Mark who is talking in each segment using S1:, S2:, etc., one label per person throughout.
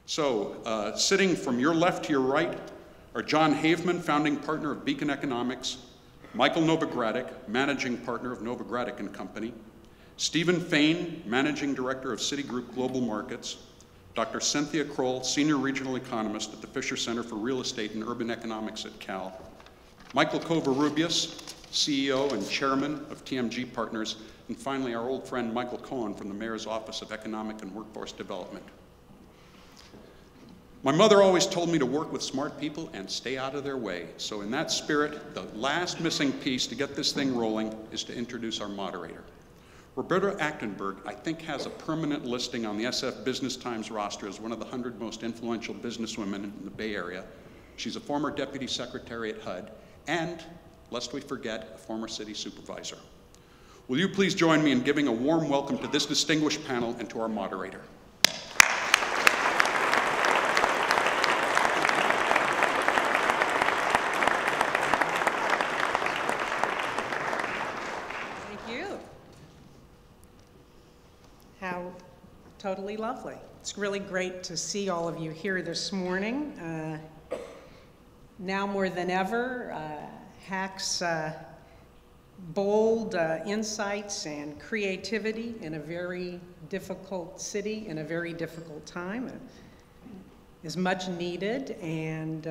S1: So, sitting from your left to your right are John Haveman, founding partner of Beacon Economics, Michael Novogradic, managing partner of Novogradic and Company, Stephen Fain, managing director of Citigroup Global Markets, Dr. Cynthia Kroll, senior regional economist at the Fisher Center for Real Estate and Urban Economics at Cal, Michael Covarrubias, CEO and chairman of TMG Partners, and finally our old friend Michael Cohen from the Mayor's Office of Economic and Workforce Development. My mother always told me to work with smart people and stay out of their way. So in that spirit, the last missing piece to get this thing rolling is to introduce our moderator. Roberta Achtenberg, I think, has a permanent listing on the SF Business Times roster as one of the 100 most influential businesswomen in the Bay Area. She's a former deputy secretary at HUD and, lest we forget, a former city supervisor. Will you please join me in giving a warm welcome to this distinguished panel and to our moderator.
S2: How totally lovely. It's really great to see all of you here this morning. Now more than ever, HAC's bold insights and creativity in a very difficult city, in a very difficult time, is much needed, and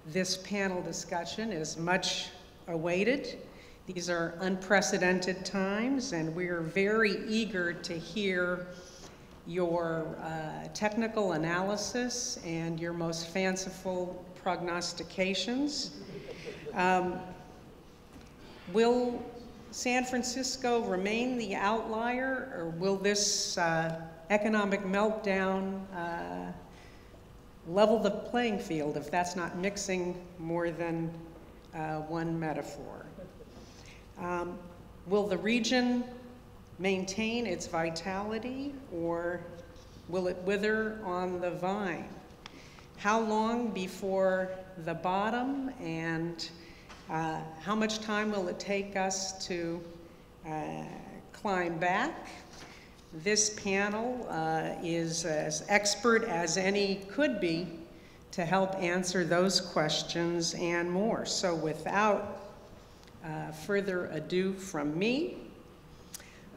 S2: this panel discussion is much awaited. These are unprecedented times, and we're very eager to hear your technical analysis and your most fanciful prognostications. Will San Francisco remain the outlier, or will this economic meltdown level the playing field, if that's not mixing more than one metaphor? Will the region maintain its vitality, or will it wither on the vine? How long before the bottom, and how much time will it take us to climb back? This panel is as expert as any could be to help answer those questions and more. So without further ado from me,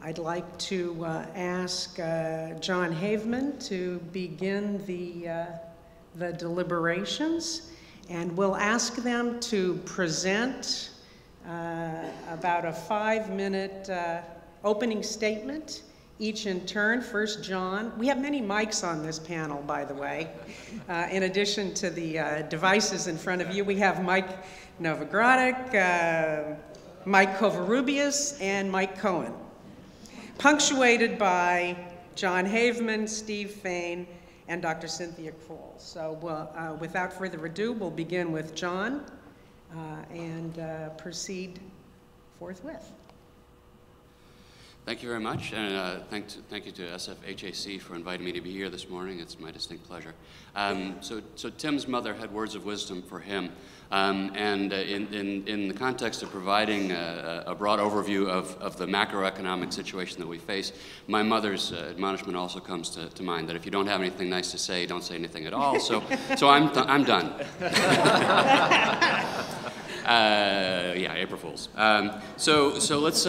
S2: I'd like to ask John Haveman to begin the deliberations, and we'll ask them to present about a 5-minute opening statement, each in turn. First, John. We have many mics on this panel, by the way. In addition to the devices in front of you, we have Mike Novogradic, Mike Covarrubias, and Mike Cohen, punctuated by John Haveman, Steve Fain, and Dr. Cynthia Kroll. So without further ado, we'll begin with John and proceed forthwith.
S3: Thank you very much, and thank you to SFHAC for inviting me to be here this morning. It's my distinct pleasure. So Tim's mother had words of wisdom for him, and in the context of providing a broad overview of the macroeconomic situation that we face, my mother's admonishment also comes to mind, that if you don't have anything nice to say, don't say anything at all. So I'm done. Yeah, April Fools. So let's.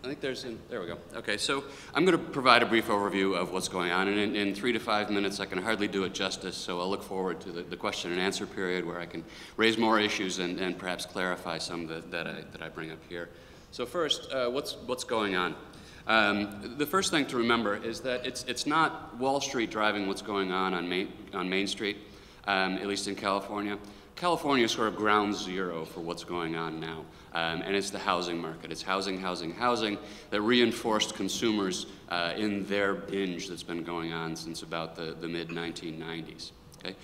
S3: I think there we go. Okay, so I'm going to provide a brief overview of what's going on, and in 3 to 5 minutes I can hardly do it justice, so I'll look forward to the question and answer period where I can raise more issues and perhaps clarify some that I bring up here. So first, what's going on? The first thing to remember is that it's not Wall Street driving what's going on Main Street, at least in California. California is sort of ground zero for what's going on now, and it's the housing market. It's housing that reinforced consumers in their binge that's been going on since about the mid-1990s. Okay?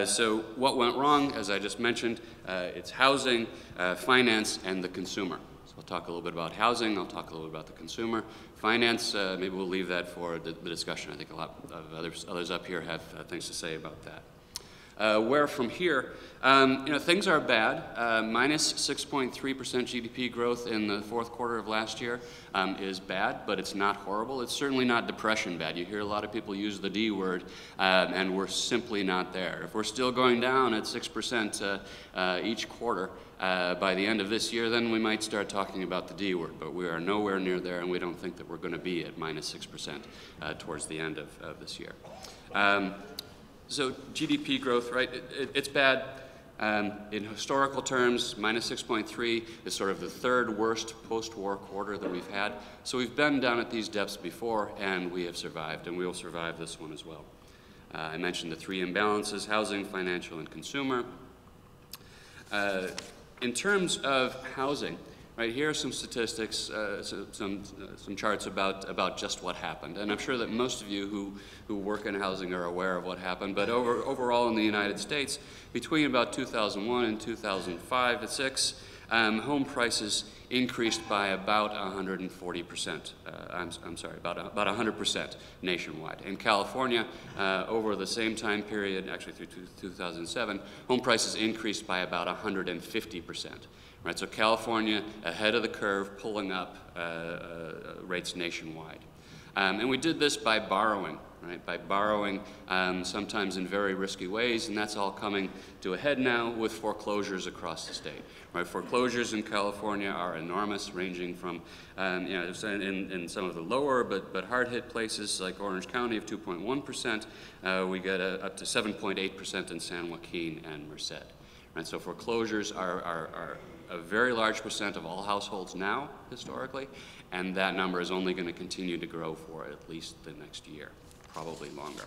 S3: So what went wrong, as I just mentioned, it's housing, finance, and the consumer. So I'll talk a little bit about housing, I'll talk a little bit about the consumer. Finance, maybe we'll leave that for the discussion. I think a lot of others up here have things to say about that. Where from here? You know, things are bad. Minus 6.3% GDP growth in the fourth quarter of last year is bad, but it's not horrible. It's certainly not depression bad. You hear a lot of people use the D word, and we're simply not there. If we're still going down at 6% each quarter by the end of this year, then we might start talking about the D word, but we are nowhere near there, and we don't think that we're going to be at minus 6% towards the end of this year. So GDP growth, right, it's bad. In historical terms, minus 6.3 is sort of the third worst post-war quarter that we've had. So we've been down at these depths before, and we have survived, and we will survive this one as well. I mentioned the three imbalances: housing, financial, and consumer. In terms of housing, right, here are some statistics, some charts about just what happened. And I'm sure that most of you who work in housing are aware of what happened, but overall in the United States, between about 2001 and 2005 to 6, home prices increased by about 140%. I'm sorry, about 100% nationwide. In California, over the same time period, actually through 2007, home prices increased by about 150%. Right, so California ahead of the curve, pulling up rates nationwide. And we did this by borrowing, right? By borrowing sometimes in very risky ways, and that's all coming to a head now with foreclosures across the state. Right? Foreclosures in California are enormous, ranging from, you know, in some of the lower but hard-hit places like Orange County of 2.1%, we get up to 7.8% in San Joaquin and Merced. Right? So foreclosures are a very large percent of all households now, historically, and that number is only going to continue to grow for at least the next year, probably longer.